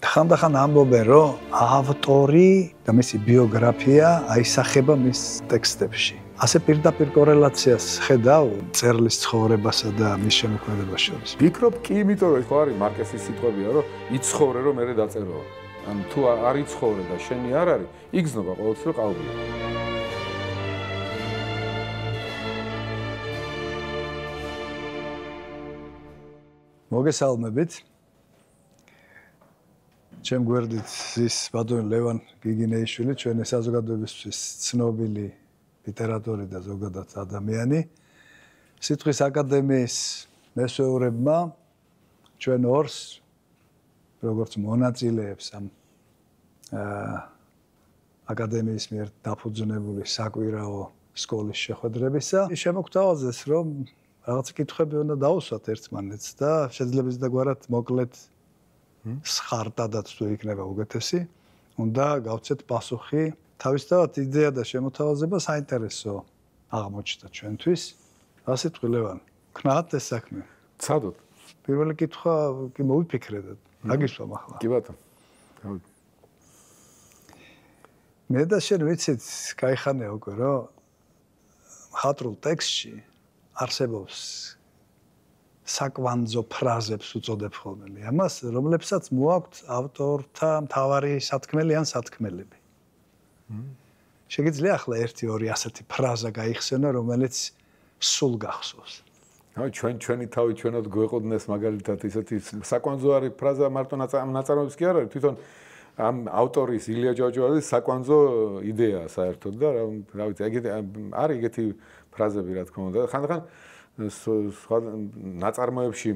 ხანდახან ამბობენ, რომ ავტორი და მისი ბიოგრაფია აისახება მის ტექსტებში. ასე პირდაპირ კორელაციას ხედავ წერლის ცხოვრებასა და მის შემოქმედებას შორის. ვფიქრობ, კი, იმიტომ რომ ხო არის მარკესის სიტყვებია, რომ იცხოვრე რომ მე დაწერო. ან თუ არ იცხოვრე და შენი არ არის, იგზნობა ყოველთვის ყალბია. მოგესალმებით. ჩემ გვერდით ის ბატონი ლევან გიგინეიშვილი, ჩვენი საზოგადოებისთვის ცნობილი ლიტერატორი და ზოგადად ადამიანი. სიტყვის აკადემიის მესვეურებმა ჩვენ ორს როგორც მონაწილეებს ამ აკადემიის მიერ დაფუძნებული საკვირაო სკოლის შეხვედრებისა შემოგთავაზეს, რომ რაღაც კითხვები უნდა დავუსვათ ერთმანეთს და შეიძლება ზედაგვარად მოკლედ სხარტადაც თუ იქნება უკეთესი, უნდა გავცეთ პასუხი. თავისთავად იდეა და შემოთავაზება საინტერესო აღმოჩნდა ჩვენთვის. ასე თქვი ლევან, ქნათ ეს საქმე. ცადოთ. პირველი კითხვა კი მოვიფიქრე და დაგისვამ ახლა. კი ბატონო. მე და შენ ვიცით, кайხანია უკვე, რომ მხატვრულ ტექსტში არსებობს საკვანძო ფრაზებს უწოდებ ხოლმე მე ამას, რომლებსაც მოაქვთ ავტორთა მთავარი სათქმელი ან სათქმელები. შეგიძლია ახლა 1-2 ასეთი ფრაზა გაიხსენო, რომელიც სულ გახსოვს. ჩვენი თავი ჩვენად გვეყოდნენ მაგალითად ისეთი საკვანძო არის ფრაზა მარტო ნაწარმოების კი არ არის, თვითონ ამ ავტორის ილია ჯავჯავაძის საკვანძო იდეაა საერთოდ და რა ვიცი, არის ეგეთი ფრაზები რა თქმა უნდა. ხანდახან სხვა ნაწარმოებში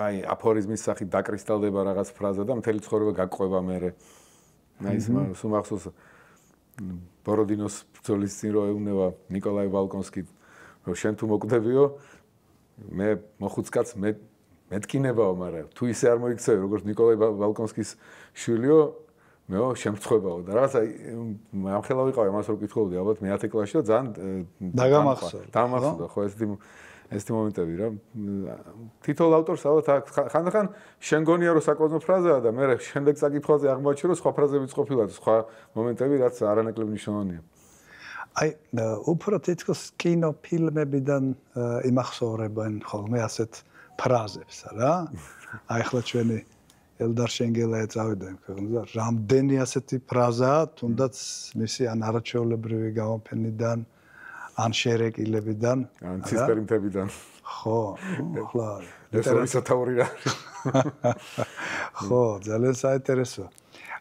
აი აფორიზმის სახით დაკრისტალდება რაღაც ფრაზა და მთელი ცხოვრება გაყვება მერე. აი ეს მახსოვს ბოროდინოს ბრძოლის წინ რო ეუბნება ნიკოლაი ვალკონსკი, რომ შენ თუ მოკვდებიო, მე მოხუცკაც მეთკინებაო, მაგრამ თუ ისე არ მოიქცევი, როგორც ნიკოლაი ვალკონსკის შვილიო, მეო შემწხვებაო და რაღაცა ამხელა ვიყავი ამას რო კითხულობდი ალბათ მე 10 კლასში და ძალიან დამახსოვდა ხო ეს მომენტები რა თითოეულ ავტორს ალბათ ხანდახან შენ გონია რომ საკვანძო ფრაზაა და მე შემდეგ წაკითხვაზე აღმოაჩინე რომ სხვა ფრაზებიც ყოფილა და სხვა მომენტები რაც არანაკლებ მნიშვნელოვანია. აი უფრო თითქოს კინოფილმებიდან იმახსოვრებენ ხოლმე ასეთ ფრაზებს რა. აი ახლა ჩვენი ელდარ შენგელაია წავიდა იმ ქვეყნიდან. რამდენი ასეთი ფრაზაა, თუნდაც მისი ან არაჩვეულებრივი გამოფენიდან, ან შერეკილებიდან, ან ცისტერინთებიდან. ხო, ახლა ლიტერატურის სათაური რა. ხო, ძალიან საინტერესოა.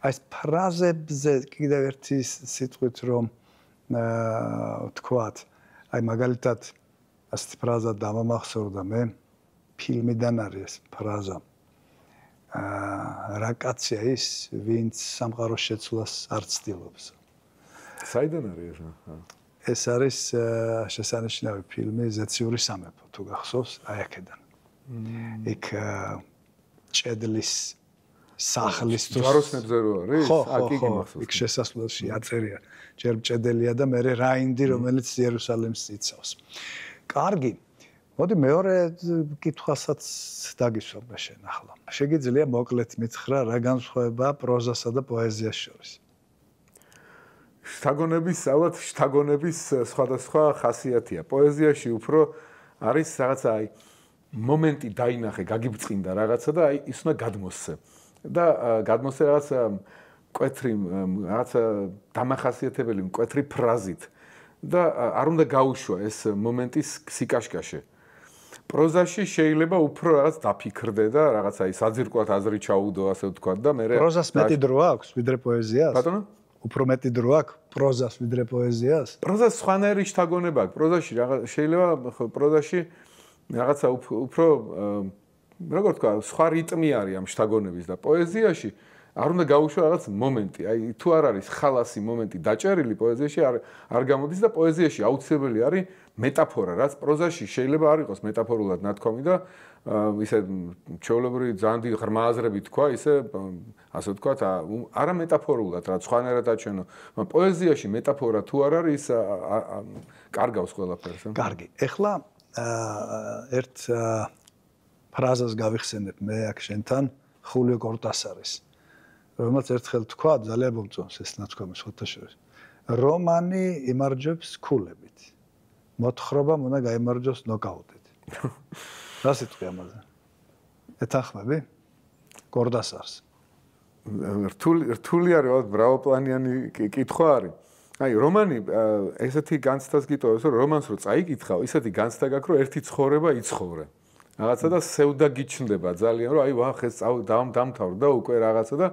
აი ეს ფრაზებზე კიდევ ერთი სიტყვით რომ თქვათ, აი მაგალითად ასეთი ფრაზა დამამახსოვრდა მე ფილმიდან არის ეს ფრაზა. რა კაცია ის, ვინც სამყაროს შეცვლას არ ცდილობს. საიდან არის ეს? ეს არის შესანიშნავი ფილმი ზეციური სამეფო, თუ გახსოვს, აი აქედან. იქ ჭედლის სახლის დროს ჯვაროსნებზე რო არის? კი მახსოვს. იქ შესასვლელში აწერია, ჯერ ჭედელია და მერე რაინდი, რომელიც იერუსალიმს იცავს. კარგი. მოდი მეორე კითხვასაც დაგისვამ შენ ახლა. შეგიძლია მოკლედ მითხრა რა განსხვავებაა პროზასა და პოეზიას შორის? შთაგონების სხვადასხვა ხასიათია. პოეზიაში უფრო არის რაღაცა აი მომენტი დაინახე, გაგიბწყინდა რაღაცა და აი ის უნდა გადმოსცე. და გადმოსცე რაღაცა მკვეთრი რაღაცა დამახასიათებელი მკვეთრი ფრაზით და არ უნდა გაუშვა ეს მომენტის სიკაშკაშე. პროზაში შეიძლება უფრო რაღაც დაფიქრდე და რაღაც აი საძირკვლად აზრი ჩაუდო ასე ვთქვათ და მე პროზას მეტი დრო აქვს ვიდრე პოეზიას? ბატონო? უფრო მეტი დრო აქვს პროზას ვიდრე პოეზიას? პროზას სხვანაირი შთაგონება აქვს. პროზაში შეიძლება პროზაში რაღაცა უფრო როგორ ვთქვა, სხვა რიტმი არის ამ შთაგონების და პოეზიაში არ უნდა გაუშვა რაღაც მომენტი. აი თუ არ არის ხალასი მომენტი დაჭერილი პოეზიაში არ გამოდის და პოეზიაში აუცილებელი არის მეტაფორა, რაც პროზაში შეიძლება არ იყოს მეტაფორულად ნათქვამი და ისე ჩვეულებრივი ძალიან დიდი ღრმა აზრები თქვა, ისე ასე ვთქვათ, არა მეტაფორულად, რაც სხვანაირად აჩვენო. პოეზიაში მეტაფორა თუ არ არის, კარგავს ყველაფერს. კარგი. ეხლა ერთ ფრაზას გავიხსენებ მე აქ შენთან, ხულიო კორტასარის. რომელსაც ერთხელ თქვა, ძალიან მომწონს ეს ნათქვამი სხვათა შორის. რომანი იმარჯვებს ქულებით. მოთხრობა უნდა გაიმარჯვოს ნოკაუტით. რა სიტყვი ამაზე? ეთანხმები? გორდასარს. რთული არის, ბრავოპლანიანი კითხვა არის. აი, რომანი ესეთი განცდას გიტოვებს, რომ რომანს რო წაიკითხავ, ისეთი განცდა გაქვს, რომ ერთი ცხოვრება იცხოვრე. რაღაცა და სევდა გიჩნდება ძალიან, რომ აი, ვახ, ეს დამთავრდა უკვე რაღაცა და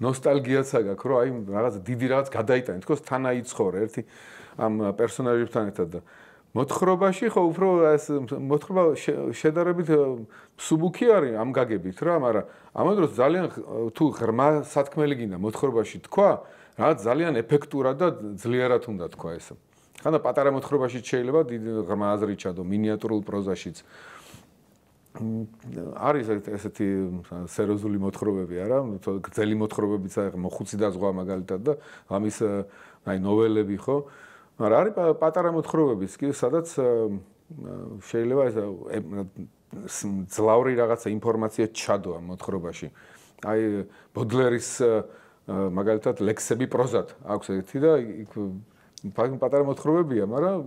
ნოსტალგიაც აქვს, რომ აი, რაღაც დიდი რაღაც გადაიტანე, თქოს თანა იცხოვრე ერთი ამ პერსონაჟებთან ერთად და მოთხრობაში ხო უფრო ეს მოთხრობა შედარებით სუბუქი არის ამ გაგებით რა, მაგრამ ამ დროს ძალიან თუ ღრმა სათქმელი გინდა მოთხრობაში თქვა, რაღაც ძალიან ეფექტურად და ძლიერად უნდა თქვა ეს. ხანდა პატარა მოთხრობაში შეიძლება დიდი ღრმა აზრი ჩადო, მინიატურულ პროზაშიც. არის ესეთი სერიოზული მოთხრობები არა, გრძელი მოთხრობებიც არის, მოხუცი და ზღვა მაგალითად და ამის აი ნოველები ხო? მაგრამ არის პატარა მოთხრობებიც კი, სადაც შეიძლება ეს ძლავრი რაღაცა ინფორმაცია ჩადო ამ მოთხრობაში. აი ბოდლერის მაგალითად ლექსები პროზად აქვს ერთი და იქ პატარა მოთხრობებია, მაგრამ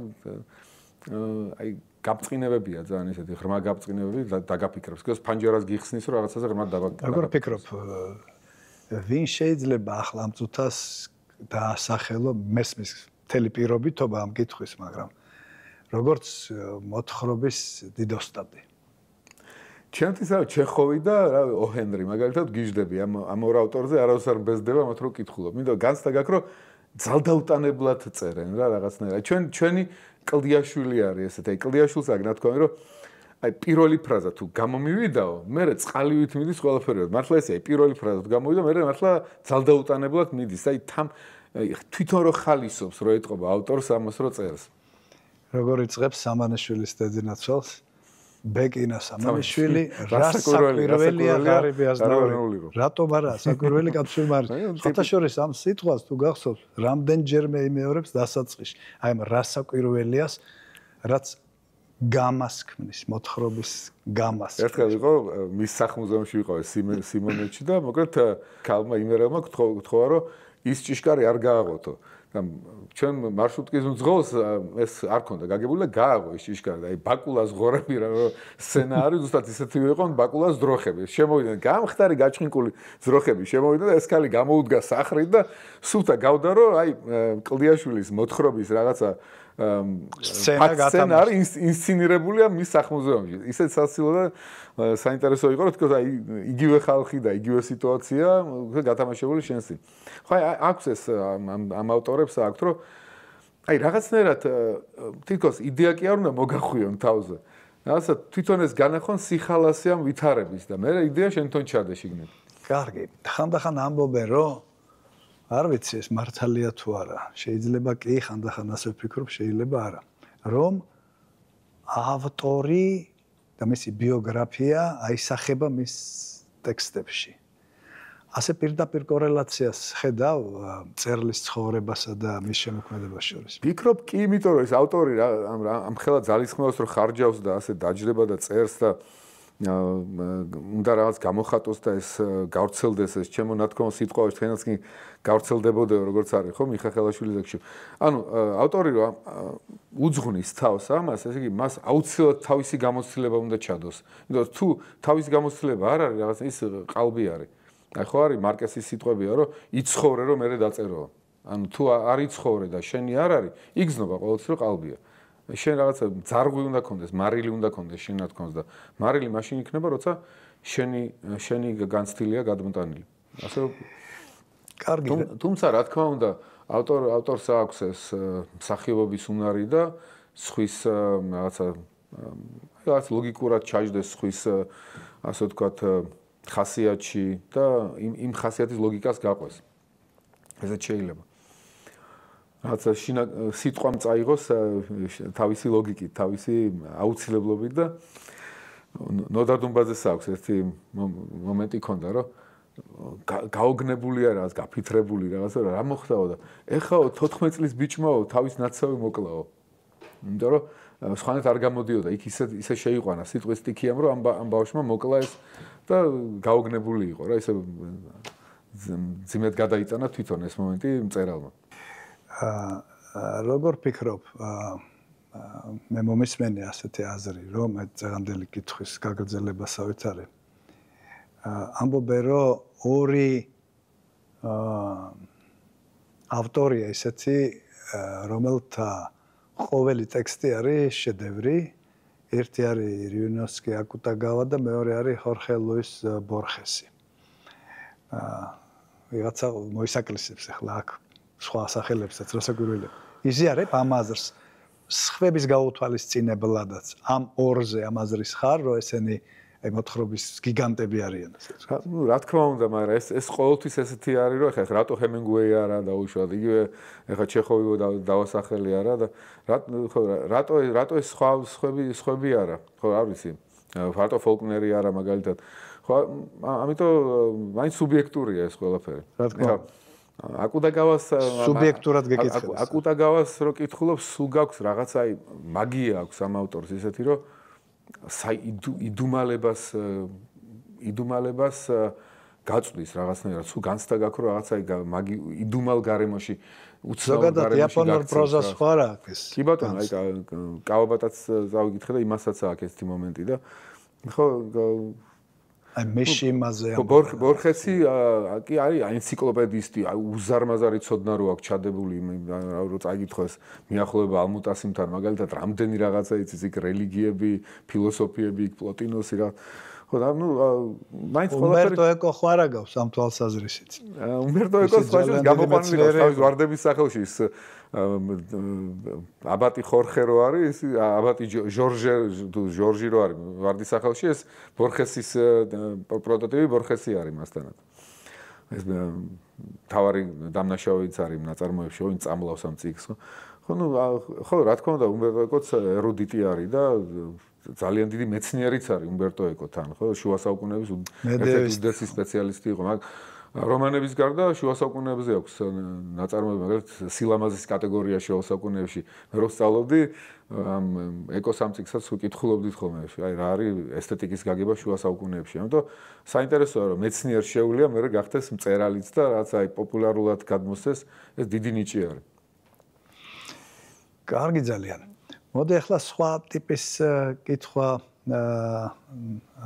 აი გაბწყინებებია ძალიან ესეთი ღრმა გაბწყინებები დაგაფიქრებს. გქოს ფანჯარას გიხსნის რომ რაღაცაზე ღრმა დაგაფიქრებ. როგორ ფიქრობ? ვინ შეიძლება ახლა ამ წუთას დაასახელო მესმის მთელი პირობითობა ამ კითხვის, მაგრამ როგორც მოთხრობის დიდოსტატი. ჩემთვის რა ჩეხოვი და რა ოჰენრი მაგალითად გიждები ამ ორ ავტორზე არავის არ მბეზდება მათ რო კითხულობ. მინდა განცდა გაქვს რომ ძალდაუტანებლად წერენ რა რაღაცნაირად. ჩვენი კლდიაშვილი არის ესეთი. აი კლდიაშვილს აქ ნათქვამი რომ აი პირველი ფრაზა თუ გამომივიდაო, მე წყალივით მიდის ყველაფერი. მართლა ესე აი პირველი ფრაზა თუ გამოვიდა, მე მართლა ძალდაუტანებლად მიდის. აი თვითონ რო ხალისობს რო ეტყობა ავტორს ამას რო წერს. როგორ იწყებს სამანიშვილის დეძინაცვალს? ბეკინა სამანიშვილი რასაკვირველია ღარიბი აზნაური. რატომ არა საკვირველი კაცი მარის. ხოთაშორის ამ სიტყვას თუ გახსოვს, რამდენჯერმე იმეორებს დასაწყისში. აი ამ რასაკვირველიას, რაც გამას ქმნის, მოთხრობის გამას. ერთხელ იყო მის სახლ-მუზეუმში ვიყავი სიმონეთში და მოკლედ ქალმა იმერებმა გთხოვა რომ ის ჭიშკარი არ გააღოთო. და ჩვენ მარშრუტკის მძღოლს ეს არ ქონდა გაგებული და გააღო ის ჭიშკარი და აი ბაკულას ღორები რა სცენა არის ზუსტად ისეთი იყო ბაკულას ძროხები შემოვიდა გამხდარი გაჭყინკული ძროხები შემოვიდა და ეს ქალი გამოუდგა სახრით და სულთა გავდა რომ აი კლდიაშვილის მოთხრობის რაღაცა სცენა არის ინსცენირებულია მის სახლ-მუზეუმში. ისეთ სასილო და საინტერესო იყო, რომ თქოს აი იგივე ხალხი და იგივე სიტუაცია გათამაშებული შენსი. ხო აი აქვს ეს ამ ავტორებს აქვს რომ აი რაღაცნაირად თქოს იდეა კი არ უნდა მოგახვიონ თავზე. რაღაცა თვითონ ეს განახონ სიხალასე ამ ვითარების და მე იდეა შენთან ჩადე შიგნით. კარგი, ხანდახან ამბობენ რომ არ ვიცი ეს მართალია თუ არა. შეიძლება კი ხანდახან ასე ვფიქრობ, შეიძლება არა. რომ ავტორი და მისი ბიოგრაფია აისახება მის ტექსტებში. ასე პირდაპირ კორელაციას ხედავ მწერლის ცხოვრებასა და მის შემოქმედებას შორის. ვფიქრობ კი, იმიტომ რომ ეს ავტორი ამ ხელა ძალისხმევას რომ ხარჯავს და ასე დაჯდება და წერს და უნდა რაღაც გამოხატოს და ეს გავრცელდეს ეს ჩემო ნათქვამი სიტყვაში თქვენაც კი გავრცელდებოდა როგორც არის ხო მიხახელაშვილის ეკში. ანუ ავტორი რომ უძღვნის თავს ამას, ესე იგი მას აუცილებლად თავისი გამოცდილება უნდა ჩადოს. იმიტომ რომ თუ თავისი გამოცდილება არ არის რაღაც ის ყალბი არის. აი ხო არის მარკესის სიტყვებია რომ იცხოვრე რომ მე დაწერო. ანუ თუ არ იცხოვრე და შენი არ არის, იგზნობა ყოველთვის რომ ყალბია. შენ რაღაცა ძარღვი უნდა კონდეს, მარილი უნდა კონდეს შენ ნათქვამს და მარილი მაშინ იქნება, როცა შენი განცდილია გადმოტანილი. ასე რომ კარგი. თუმცა რა თქმა უნდა, ავტორს აქვს ეს მსახიობობის უნარი და სხვის რაღაც ლოგიკურად ჩაჯდეს სხვის ასე ვთქვათ ხასიათში და იმ ხასიათის ლოგიკას გაყვეს. ესეც შეიძლება. რაცა სიტყვამ წაიღოს თავისი ლოგიკით, თავისი აუცილებლობით და ნოდარდუმბაძეს აქვს ერთი მომენტი ქონდა, რომ გაოგნებულია რაღაც, გაფითრებული რაღაც, რა მოხდაო და ეხაო 14 წლის ბიჭმაო, თავის ნაცავი მოკლაო. იმიტომ რომ სხვანაირად არ გამოდიოდა, იქ ისე შეიყვანა სიტყვის სტიქიამ, რომ ამ ბავშვმა მოკლა ეს და გაოგნებული იყო რა, ისე ძიმედ გადაიტანა თვითონ ეს მომენტი მწერალმა. როგორ ფიქრობ, მე მომისმენი ასეთი აზრი, რომ წეგანდელი კითხვის გაგრძელებასაც არის. ამბობენ, რომ ორი ავტორია ისეთი, რომელთა ყოველი ტექსტი არის შედევრი. ერთი არის რიუნოსკი აკუტაგავა და მეორე არის ხორხე ლუის ბორხესი. ვიღაცა მოისაკლისებს ახლა აქ სხვა სახელებსაც რასაკვირველია. იზიარებ ამ აზრს სხვების გაუთვალისწინებლადაც ამ ორზე ამ აზრის ხარ, რომ ესენი მოთხრობის გიგანტები არიან. ნუ რა თქმა უნდა, მაგრამ ეს ყოველთვის ესეთი არის, რომ ეხლა რატო ჰემინგუეი არა დაუშვათ, იგივე ეხლა ჩეხოვი დავასახელი არა და რატო ეს სხვები არა, ხო არ ვიცი. რატო ფოლკნერი არა მაგალითად. ხო, ამიტომ მაინც სუბიექტურია ეს ყველაფერი. რა თქმა უნდა. აკუტაგავას სუბიექტურად გეკითხება. აკუტაგავას რო კითხულობ, სულ გაქვს რაღაცა მაგია აქვს ამ ავტორს ისეთი, რომ იდუმალებას გაწვდის რაღაცნაირად, სულ განცდა გაქვს, რომ რაღაცა იდუმალ გარემოში უცნაურ გარემოში იაპონურ პროზას ხო არა აქვს ეს. კი ბატონო, აი კავაბატაც წავიკითხე და იმასაც აქვს ესეთი მომენტი და ხო აი მეშიმაზე ბორხესი კი არის ენციკლოპედისტი, უზარმაზარი ცოდნა რო აქვს ჩადებული, რო წაიკითხოს მიახლოება ალმუტასიმთან, მაგალითად, რამდენი რაღაცა იცის იქ რელიგიები, ფილოსოფიები, პლოტინოსი რა. ხო და ნუ მაინც ყველაფერი უმბერტო ეკო ხო არ აგავს ამ თვალსაზრისით. უმბერტო ეკოს სხვაშორის გამოყვანილი აქვს ვარდების სახელში ის აბატი ხორხე რო არის, აბატი ჟორჟი რო არის ვარდის სახელში, ეს ბორხესის პროტოტიპი ბორხესი არის მასთანაც. ეს თავარი დამნაშავეც არის ნაწარმოებში, ვინ წამლავს ამ წიგნს, ხო ნუ ხო რა თქმა უნდა უმბერტო ეკოც ერუდიტი არის და ძალიან დიდი მეცნიერიც არის უმბერტო ეკოთან, ხო, შუა საუკუნეების უდიდესი სპეციალისტი იყო, მაგრამ რომანების გარდა შუა საუკუნეებზე აქვს ნაწარმოები, მაგალითად სილამაზის კატეგორია შუა საუკუნეებში. მე რო სწავლობდი ამ ეკოს ამ წიგნსაც ვკითხულობდით ხოლმე, აი რა არის ესთეტიკის გაგება შუა საუკუნეებში. ამიტომ საინტერესოა რომ მეცნიერ შეუძლია მე გახდეს მწერალიც და რაც აი პოპულარულად გადმოსცეს, ეს დიდი ნიჭი არის. კარგი ძალიან. მოდი ახლა სხვა ტიპის კითხვა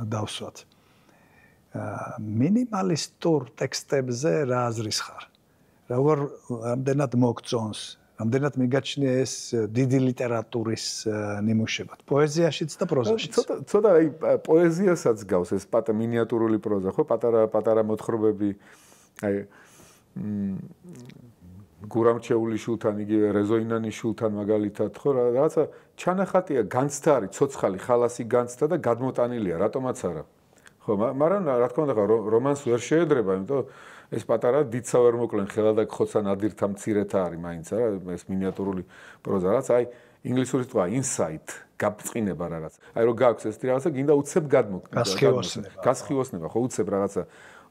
დავსვათ. მინიმალისტურ ტექსტებზე რა აზრის ხარ? როგორ რამდენად მოგწონს, რამდენად მიგაჩნია ეს დიდი ლიტერატურის ნიმუშებად, პოეზიაშიც და პროზაშიც? ცოტა აი პოეზიასაც გავს ეს მინიატურული პროზა, ხო, პატარა მოთხრობები, აი გურამჩეულიშვილთან, იგივე რეზოინანიშვილთან მაგალითად, ხო, რაღაცა ჩანახატია, განცდა არის, ცოცხალი ხალასი განცდა და გადმოტანილია, რატომაც არა. ხო, მაგრამ რა თქმა უნდა, რომანს ვერ შეედრება, იმიტომ ეს პატარა დიდსა ვერ მოკლენ, ხელად აქ ხოცა ნადირთა მცირეთა არის მაინც რა, ეს მინიატურული პროზა, რაც აი ინგლისური სიტყვა insight, გაბწყინება რაღაც. აი რო გაქვს ეს რაღაცა, გინდა უცებ გადმოკვდა. გასხივოსნება, ხო, უცებ რაღაცა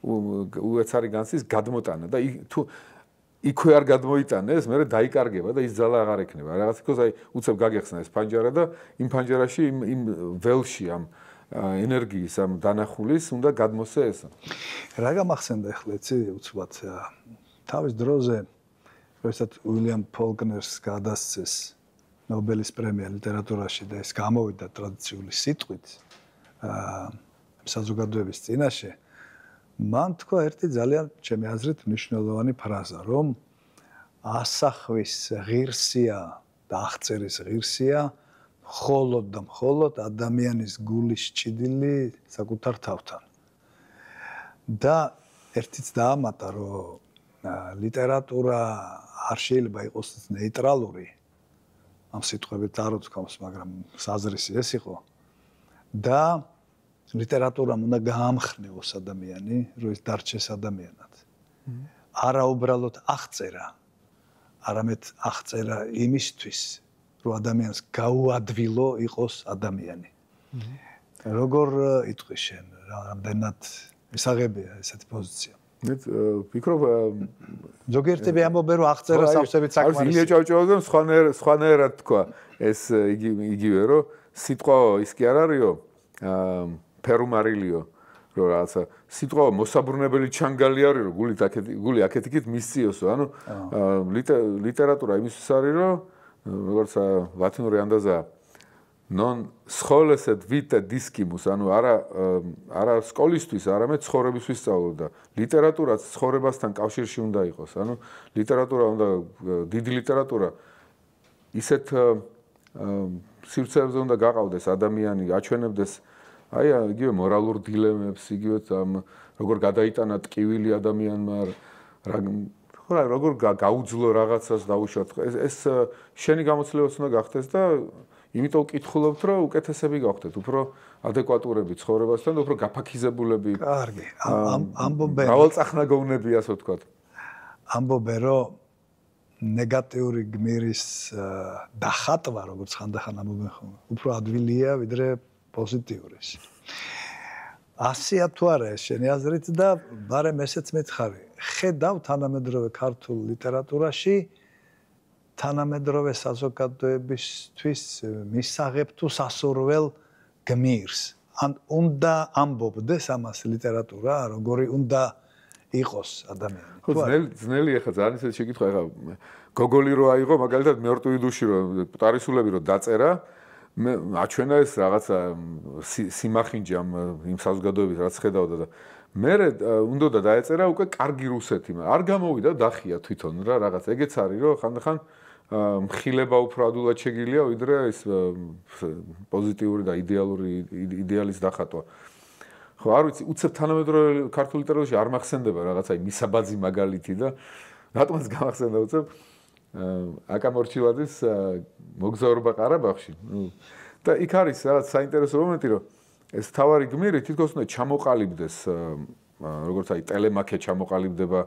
უეცარი განცდის გადმოტანა და თუ იქვე არ გადმოიტანეს, მე დაიკარგება და ის ძალა აღარ ექნება. რაღაც იქოს აი უცებ გაგეხსნა ეს ფანჯარა და იმ ფანჯარაში იმ ველში ამ ენერგიის ამ დანახulis უნდა გადმოსცე ეს. რა გამახსენდა ახლა იცი უცბად თავის დროზე როდესაც უილიამ ფოლკნერს გადასცეს ნობელის პრემია ლიტერატურაში და ეს გამოვიდა ტრადიციული სიტყვით საზოგადოების წინაშე მან თქვა ერთი ძალიან ჩემი აზრით მნიშვნელოვანი ფრაზა რომ ასახვის ღირსია და აღწერის ღირსია მხოლოდ და მხოლოდ ადამიანის გულის ჭიდილი საკუთარ თავთან. და ერთიც დაამატა, რომ ლიტერატურა არ შეიძლება იყოს ნეიტრალური. ამ სიტყვებით არ ვთქვამს, მაგრამ საზრისი ეს იყო. და ლიტერატურამ უნდა გაამხნევოს ადამიანი, რომ ის დარჩეს ადამიანად. არა უბრალოდ აღწერა, არამედ აღწერა იმისთვის, რომ ადამიანს გაუადვილო იყოს ადამიანი. როგორ იტყვი შენ, რამდენად მისაღებია ესეთი პოზიცია? მე ვფიქრობ, ზოგიერთები ამბობენ, რომ აღწერა სავსებით საკმარისია. ილია ჭავჭავაძემ სხვანაირად თქვა, ეს იგივე, რომ სიტყვა ის კი არ არისო, ფერუმარილიო, რომ რაღაცა სიტყვა მოსაბრუნებელი ჩანგალი არის, რომ გული აქეთ-იქით მისციოსო, ანუ ლიტერატურა იმისთვის არის, რომ როგორც ლათინური ანდაზაა non scholes et vitae discimus, ანუ არა სკოლისთვის, არამედ ცხოვრებისთვის სწავლობდა. ლიტერატურაც ცხოვრებასთან კავშირში უნდა იყოს. ანუ ლიტერატურა უნდა დიდი ლიტერატურა ისეთ სივრცეებზე უნდა გაყავდეს ადამიანი, აჩვენებდეს აი იგივე მორალურ დილემებს, იგივე როგორ გადაიტანა ტკივილი ადამიანმა, როგორ გაუძლო რაღაცას დაუშვათ. ეს შენი გამოცდილებაც უნდა გახდეს და იმიტომ ვკითხულობთ, რომ უკეთესები გავხდეთ, უფრო ადეკვატურები ცხოვრებასთან, უფრო გაფაქიზებულები. კარგი. ამბობენ. მრავალწახნაგოვნები, ასე ვთქვათ. ამბობენ, რომ ნეგატიური გმირის დახატვა, როგორც ხანდახან ამბობენ ხოლმე, უფრო ადვილია, ვიდრე პოზიტიურის. 100-ია თუ არა ეს შენი აზრით და ბარემ ესეც მეთხარი. ხედავ თანამედროვე ქართულ ლიტერატურაში თანამედროვე საზოგადოებისთვის მისაღებ თუ სასურველ გმირს. ან უნდა ამბობდეს ამას ლიტერატურა, როგორი უნდა იყოს ადამიანი. ხო, ძნელი ახლა ძალიან ისეთი შეკითხვა ახლა გოგოლი რო აიღო, მაგალითად მეორტუი დუში რო პტარისულები რო დაწერა, მე აჩვენა ეს რაღაცა სიმახინჯე იმ საზოგადოების რაც ხედავდა და მე უნდა დაეწერა უკვე კარგი რუსეთი, არ გამოვიდა დახია თვითონ რა რაღაც. ეგეც არის რომ ხანდახან მხილება უფრო ადულად შეგილია, ვიდრე ის პოზიტიური და იდეალის დახატვა. ხო, არ ვიცი, უცებ თანამედროვე ქართულ ლიტერატურაში არ მახსენდება რაღაცა მისაბაძი მაგალითი და რატომაც გამახსენდა უცებ აკამორჩილაძის მოგზაურობა ყარაბაღში. და იქ არის რაღაც საინტერესო მომენტი, რომ ეს თავარი გმირი თითქოს უნდა ჩამოყალიბდეს, როგორც აი ტელემაქე ჩამოყალიბდება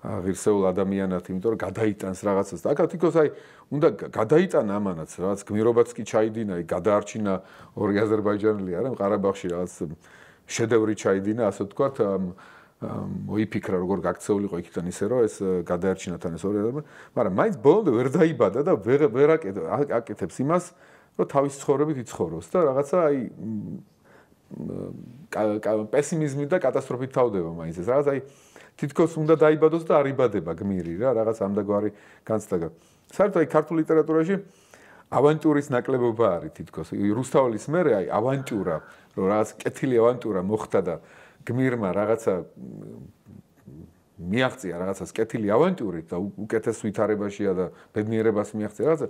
ღირსეულ ადამიანად, იმიტომ რომ გადაიტანს რაღაცას. და აქ თითქოს აი უნდა გადაიტანა ამანაც, რაღაც გმირობაც კი ჩაიდინა, აი გადაარჩინა ორი აზერბაიჯანელი არა, ყარაბაღში რაღაც შედევრი ჩაიდინა, ასე ვთქვათ, მოიფიქრა როგორ გაქცეულიყო იქიდან ისე რომ ეს გადაარჩინა თან ეს ორი ადამიანი, მაგრამ მაინც ბოლომდე ვერ დაიბადა და ვერ აკეთებს იმას, რომ თავის ცხოვრებით იცხოვროს და რაღაცა აი პესიმიზმით და კატასტროფით თავდება მაინც ეს რაღაც აი თითქოს უნდა დაიბადოს და არ იბადება გმირი რა რაღაც ამდაგვარი განცდა. საერთოდ აი ქართულ ლიტერატურაში ავანტურის ნაკლებობა არის თითქოს. რუსთაველის მერე აი ავანტურა, რომ რაღაც კეთილი ავანტურა მოხდა და გმირმა რაღაცა მიაღწია რაღაცას კეთილი ავანტურით და უკეთეს ვითარებაშია და ბედნიერებას მიაღწია რაღაცა.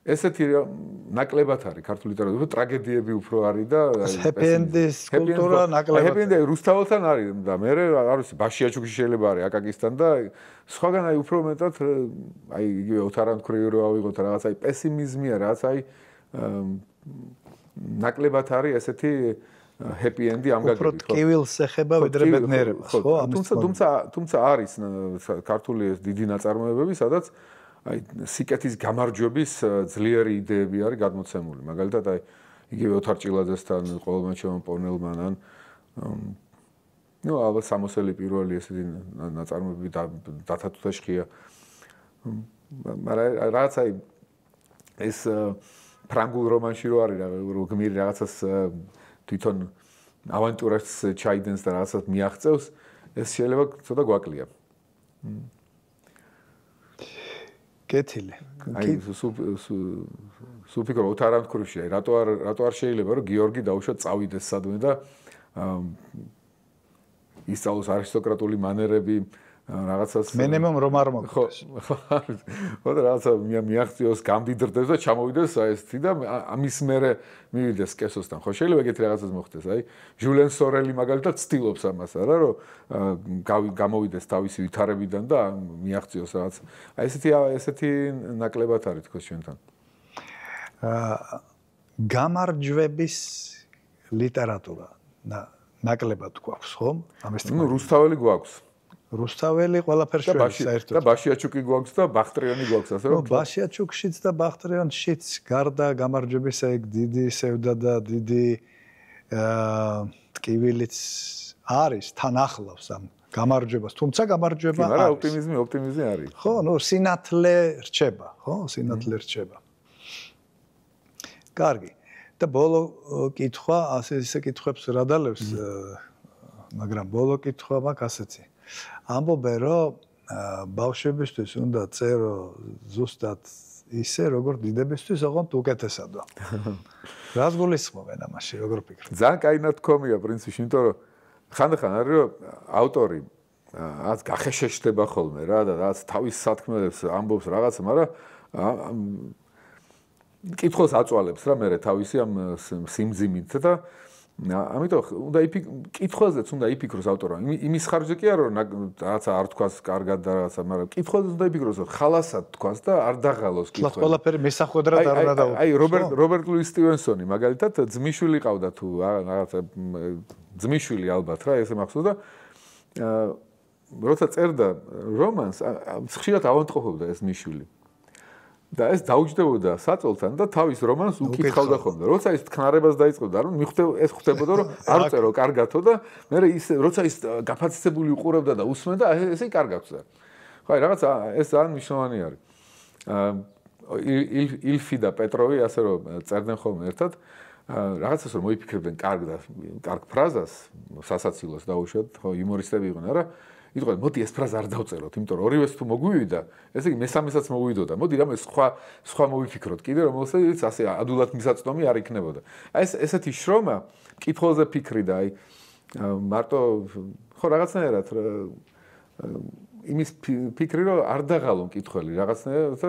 ესეთი ნაკლებად არის ქართული ლიტერატურა, ტრაგედიები უფრო არის და happy end-ის კულტურა ნაკლებად. happy end-ი რუსთაველთან არის და მე არ ვიცი ბაშიაჩუკი შეიძლება არის აკაკისთან და სხვაგან აი უფრო მეტად აი იგივე ოთარანთქვრივი რო ავიღოთ რაღაც აი პესიმიზმია რაღაც აი ნაკლებად არის ესეთი happy end-ი ამ გაგებით. უფრო ტკივილს ეხება ვიდრე ბედნიერებას, ხო? თუმცა არის ქართული დიდი ნაწარმოებები, სადაც აი სიკეთის გამარჯვების ძლიერი იდეები არის გადმოცემული. მაგალითად აი იგივე ოთარჭილაძესთან ყოველმაჩემ პონელმან ან ნუ ალბათ სამოსელი პირველი ესეთი ნაწარმოებები დათათუთაშხია. მაგრამ რაღაც აი ეს ფრანგულ რომანში რო არის რო გმირი რაღაცას თვითონ ავანტურას ჩაიდენს და რაღაცას მიაღწევს, ეს შეიძლება ცოტა გვაკლია. კეთილი. აი სუფიქრო ოთარანთქვრივში აი რატო არ შეიძლება რომ გიორგი დაუშვათ წავიდეს სადმე და ისწავლოს არისტოკრატული მანერები რაღაცას მენემომ რომ არ მოგდეს. ხო და რაღაცა მიაღწიოს გამდიდრდეს და ჩამოვიდეს საერთი და ამის მერე მივიდეს კესოსთან. ხო შეიძლება ეგეთი რაღაცას მოხდეს. აი ჟულენ სორელი მაგალითად ცდილობს ამას არა რომ გამოვიდეს თავისი ვითარებიდან და მიაღწიოს რაღაც. აი ესეთი ნაკლებად არის თქოს ჩვენთან. გამარჯვების ლიტერატურა ნაკლებად გვაქვს, ხო? ამის თქმა. ნუ რუსთაველი გვაქვს. რუსთაველი ყველაფერს შორის საერთოდ. და ბაშიაჩუკი გვაქვს და ბახტრიანი გვაქვს, ასე რომ. ბაშიაჩუკშიც და ბახტრიანშიც გარდა გამარჯვებისა ეგ დიდი სევდა და დიდი ტკივილიც არის, თან ახლავს ამ გამარჯვებას. თუმცა გამარჯვება არის. არა, ოპტიმიზმი არის. ხო, ნუ სინათლე რჩება, ხო? სინათლე რჩება. კარგი. და ბოლო კითხვა, ისე კითხვებს რა დალევს მაგრამ ბოლო კითხვა მაქვს ასეთი. ამბობენ, რომ ბავშვებისთვის უნდა წერო ზუსტად ისე, როგორც დიდებისთვის, ოღონდ უკეთესადო. რას გულისხმობენ ამაში, როგორ ფიქრობთ? ძალიან კაი ნათქვამია პრინციპში, იმიტომ რომ ხანდახან არის რომ ავტორი რაც გახეშეშდება ხოლმე რა და რაც თავის სათქმელებს ამბობს რაღაცა, მაგრამ კითხოს აწვალებს რა მე თავისი ამ სიმძიმით და ამიტომ უნდა კითხვაზეც უნდა იფიქროს ავტორმა. იმის ხარჯზე კი არა რომ რაღაცა არ თქვას კარგად და რაღაცა, მაგრამ კითხვაზეც უნდა იფიქროს რომ ხალასად თქვას და არ დაღალოს კითხვა. ყველაფერი მესახვედრად არ უნდა დაუყო. აი რობერტ ლუის სტივენსონი მაგალითად ძმისშვილი ყავდა თუ რაღაცა ძმისშვილი ალბათ რა ესე მახსოვს და როცა წერდა რომანს ხშირად ავადმყოფობდა ეს მიშვილი. და ეს დაუჯდებოდა საწოლთან და თავის რომანს უკითხავდა ხოლმე. როცა ის თქნარებას დაიწყებდა, რომ ეს ხვდებოდა რომ არ წერო კარგათო და მე ის როცა ის გაფაცისებული უყურებდა და უსმენდა, ესე კარგად წერდა. ხო, აი რაღაცა ეს ძალიან მნიშვნელოვანი არის. ილფი და პეტროვი ასე რომ წერდნენ ხოლმე ერთად, რაღაცას რომ მოიფიქრებდნენ კარგ ფრაზას, სასაცილოს დაუშვათ, ხო, იუმორისტები იყვნენ, არა? იტყვენ, მოდი ეს ფრაზა არ დავწეროთ, იმიტომ რომ ორივეს თუ მოგვივიდა, ესე იგი მესამესაც მოვიდოდა. მოდი რამე სხვა მოვიფიქროთ კიდე, რომელსაც ასე ადულად მისაწვდომი არ იქნებოდა. აი ესეთი შრომა, კითხულზე ფიქრი და აი მარტო ხო რაღაცნაირად იმის ფიქრი რომ არ დაღალონ კითხველი, რაღაცნაირად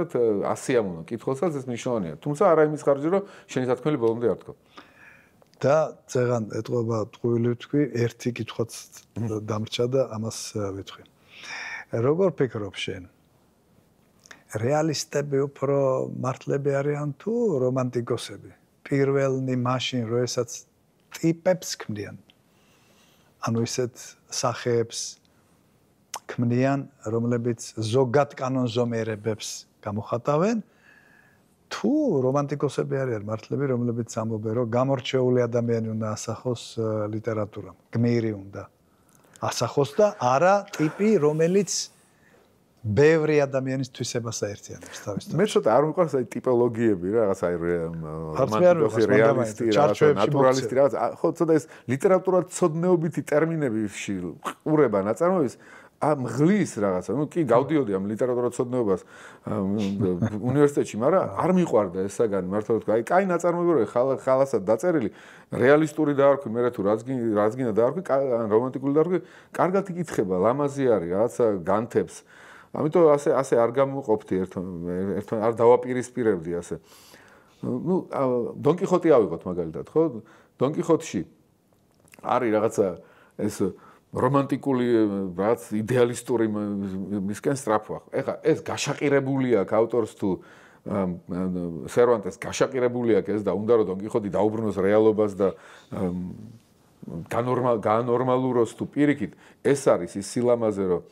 ასიამოვნო კითხულსაც ეს მნიშვნელოვანია. თუმცა არა იმის ხარჯზე რომ შენი სათქმელი ბოლომდე არ თქვა. და წეგან ეტყობა ტყუილი ვთქვი, ერთი კითხვაც დამრჩა და ამას ვეთქვი. როგორ ფიქრობ შენ? რეალისტები უფრო მართლები არიან თუ რომანტიკოსები? პირველნი მაშინ, როდესაც ტიპებს ქმნიან. ანუ ისეთ სახეებს ქმნიან, რომლებიც ზოგად კანონზომიერებებს გამოხატავენ. თუ რომანტიკოსები არიან მართლები, რომლებიც ამბობენ, რომ გამორჩეული ადამიანი უნდა ასახოს ლიტერატურამ, გმირი უნდა ასახოს და არა ტიპი, რომელიც ბევრი ადამიანის თვისებას აერთიანებს თავისთავად. მე ცოტა არ მიყვარს აი ტიპოლოგიები რა, რაღაც აი რომანტიკოსი, რეალისტი, ნატურალისტი რაღაც. ხო, ცოტა ეს ლიტერატურათმცოდნეობითი ტერმინებში ყურება ნაწარმოების მღლის რაღაცა, ну კი გავდიოდი ამ ლიტერატურათმცოდნეობას უნივერსიტეტში, მაგრამ არ მიყვარდა ეს საგანი, მართლა ვთქვა. აი, კაი ნაწარმოები ხალასად დაწერილი, რეალისტური დაარქვი, მე თუ რაც გინდა დაარქვი, რომანტიკული დაარქვი, კარგად იკითხება, ლამაზი არის, რაღაცა განთებს. ამიტომ ასე არ გამოვყოფდი ერთმანეთს, არ დავაპირისპირებდი ასე. ну დონ კიხოტი ავიღოთ მაგალითად, ხო? დონ კიხოტში არის რაღაცა ეს რომანტიკული რაც იდეალისტური მისკენ სწრაფვა. ეხლა ეს გაშაყირებული აქვს ავტორს თუ სერვანტეს გაშაყირებული აქვს ეს და უნდა რომ დონ კიხოტი დაუბრუნოს რეალობას და განორმალუროს თუ პირიქით, ეს არის ის სილამაზე რომ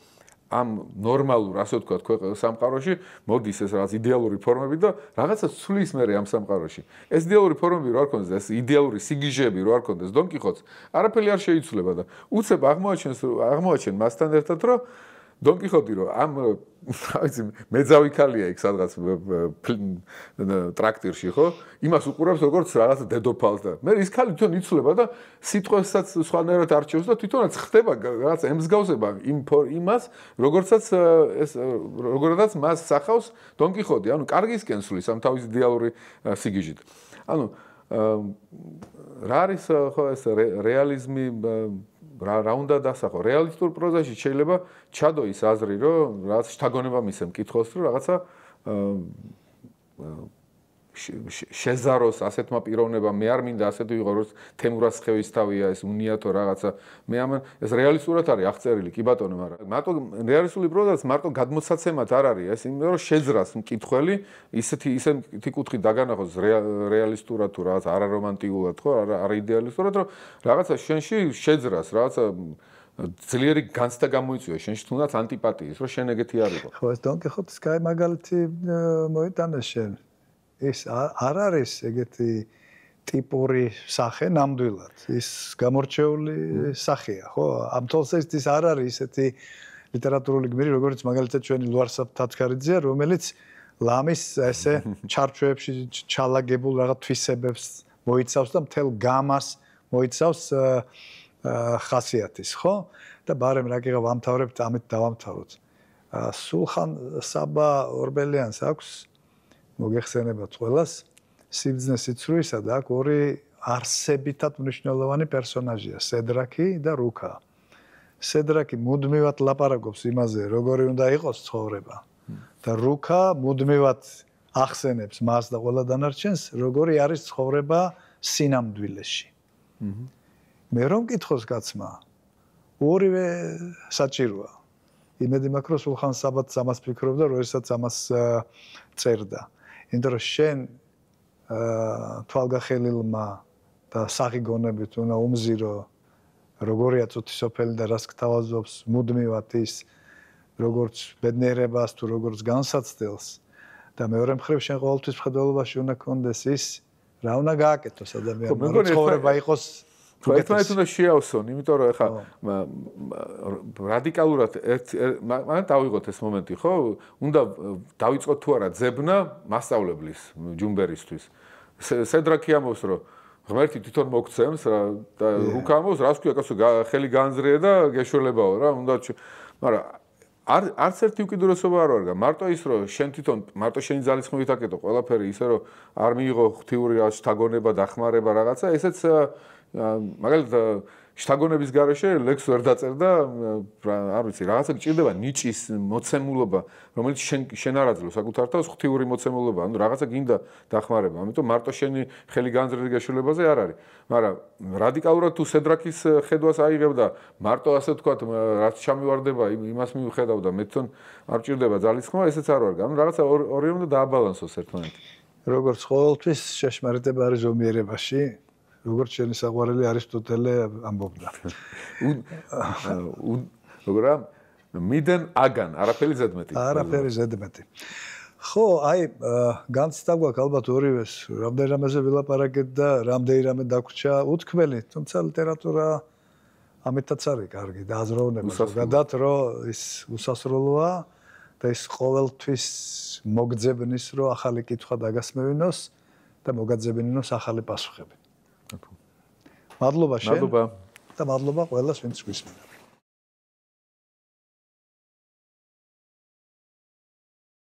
ამ ნორმალურ, ასე ვთქვათ, სამყაროში მოდის ეს რაღაც იდეალური ფორმები და რაღაცა ცვლის მე ამ სამყაროში. ეს იდეალური ფორმები რო არ ქონდეს, ეს იდეალური სიგიჟეები რო არ ქონდეს დონ კიხოტს, არაფერი არ შეიცვლება და უცებ აღმოაჩენ მასთან ერთად რომ დონ კიხოტი რომ ამ ვიცი მეძავი ქალია იქ სადღაც ტრაქტირში, ხო? იმას უყურებს როგორც რაღაც დედოფალს და მე ის ქალი თვითონ იცვლება და სიტყვასაც სხვანაირად არჩევს და თვითონაც ხდება რაღაც ემსგავსება იმას, როგორცაც მას სახავს დონ კიხოტი, ანუ კარგისკენ სulis ამ თავის იდეალური სიგიჟით. ანუ რა არის ხო ეს რეალიზმი რა უნდა დასახო? რეალისტურ პროზაში შეიძლება ჩადო ის აზრი, რომ რაღაც შთაგონება მისცემ კითხოს, რომ რაღაცა შეზაროს ასეთმა პიროვნებამ, მე არ მინდა ასეთი ვიყო, როგორც თემურაზ ხევისთავია, ეს უნიათო რაღაცა. მე ამან ეს რეალისტურად არის აღწერილი, კი ბატონო, მაგრამ მარტო რეალისტური პროზაც მარტო გადმოსაცემად არ არის, ეს იმიტომ რომ შეძრას მკითხველი ისეთი კუთხით დაგანახოს რეალისტურად თუ რაღაც არარომანტიკულად, ხო, არ იდეალისტურად, რომ რაღაცა შენში შეძრას, რაღაცა ძლიერი განცდა გამოიწვია შენში თუნდაც ანტიპათიის, რომ შენ ეგეთი არ იყო. ხო, ეს დონ კიხოტის კაი მაგალითი მოიტანეს შენ. ეს არ არის ეგეთი ტიპური სახე ნამდვილად. ის გამორჩეული სახეა, ხო? ამ თოლსა ის არ არის ესეთი ლიტერატურული გმირი, როგორც მაგალითად ჩვენი ლუარსაბ თათქარიძეა, რომელიც ლამის ესე ჩარჩოებში ჩალაგებულ რაღაც თვისებებს მოიცავს და მთელ გამას მოიცავს ხასიათის, ხო? და ბარემ რა გიღებ ამთავრებთ, ამით დავამთავროთ. სულხან საბა ორბელიანს აქვს მოგეხსენებათ ყველას სიბრძნე სიცრუისა და აქ ორი არსებითად მნიშვნელოვანი პერსონაჟია, სედრაკი და რუკა. სედრაკი მუდმივად ლაპარაკობს იმაზე, როგორი უნდა იყოს ცხოვრება. და რუკა მუდმივად ახსენებს მას და ყველა დანარჩენს, როგორი არის ცხოვრება სინამდვილეში. მე რომ მკითხოს კაცმა, ორივე საჭიროა. იმედი მაქვს, რომ სულხან საბაც ამას ფიქრობდა, როდესაც ამას წერდა. იმიტომ რომ შენ თვალგახელილმა და სახი გონებით უნდა უმზირო როგორია წუთისოფელი და რას გთავაზობს მუდმივად ის როგორც ბედნიერებას თუ როგორც განსაცდელს და მეორე მხრივ შენ ყოველთვის მხედველობაში უნდა გქონდეს ის რა უნდა გააკეთოს ადამიანმა რომ ცხოვრება იყოს ერთმანეთს უნდა შეავსონ, იმიტომ რომ ეხა რადიკალურად მან დავიღოთ ეს მომენტი, ხო? უნდა დავიწყოთ თუ არა ძებნა მასწავლებლის ჯუმბერისთვის. სედრაკი ამბობს, რომ ღმერთი თვითონ მოგცემს რა და რუკა ამბობს, რას ქვია კაცო, ხელი განძრია და გეშველებაო რა, უნდა მაგრამ არც ერთი უკიდურესობა არ ვარგა. მარტო ის რომ შენ თვითონ მარტო შენი ძალისხმევით აკეთო ყველაფერი ისე რომ არ მიიღო ღვთიური შთაგონება, დახმარება რაღაცა, ესეც მაგალითად შთაგონების გარეშე ლექს ვერ დაწერდა, არ ვიცი, რაღაცა გჭირდება ნიჭის მოცემულობა, რომელიც შენ არ აძლევ საკუთარ თავს ღვთიური მოცემულობა, ანუ რაღაცა გინდა დახმარება, ამიტომ მარტო შენი ხელი განძრელი გაშულებაზე არ არის. მაგრამ რადიკალურად თუ სედრაკის ხედვას აიღებ და მარტო ასე ვთქვათ, რაც ჩამივარდება, იმას მივხედავ და მე თვითონ არ ჭირდება ძალისხმევა, ესეც არ ვარ. ანუ რაღაცა ორივე უნდა დააბალანსოს ერთმანეთი. როგორც ყოველთვის შეშმარიტება არის ზომიერებაში. როგორც შენი საყვარელი არისტოტელე ამბობდა. როგორა? მიდენ აგან, არაფერი ზედმეტი. არაფერი ზედმეტი. ხო, აი, განცდა გვაქვს ალბათ ორივეს, რამდენი რამეზე ვილაპარაკეთ და რამდენი რამე დაგვჭა უთქმელი, თუმცა ლიტერატურა ამიტაც არის კარგი და აზროვნება ზოგადად, რომ ის უსასრულოა და ის ყოველთვის მოგძებნის, რომ ახალი კითხვა დაგასმევინოს და მოგაძებინინოს ახალი პასუხები. მადლობა შენ. მადლობა. და მადლობა ყველას, ვინც გვისმენთ.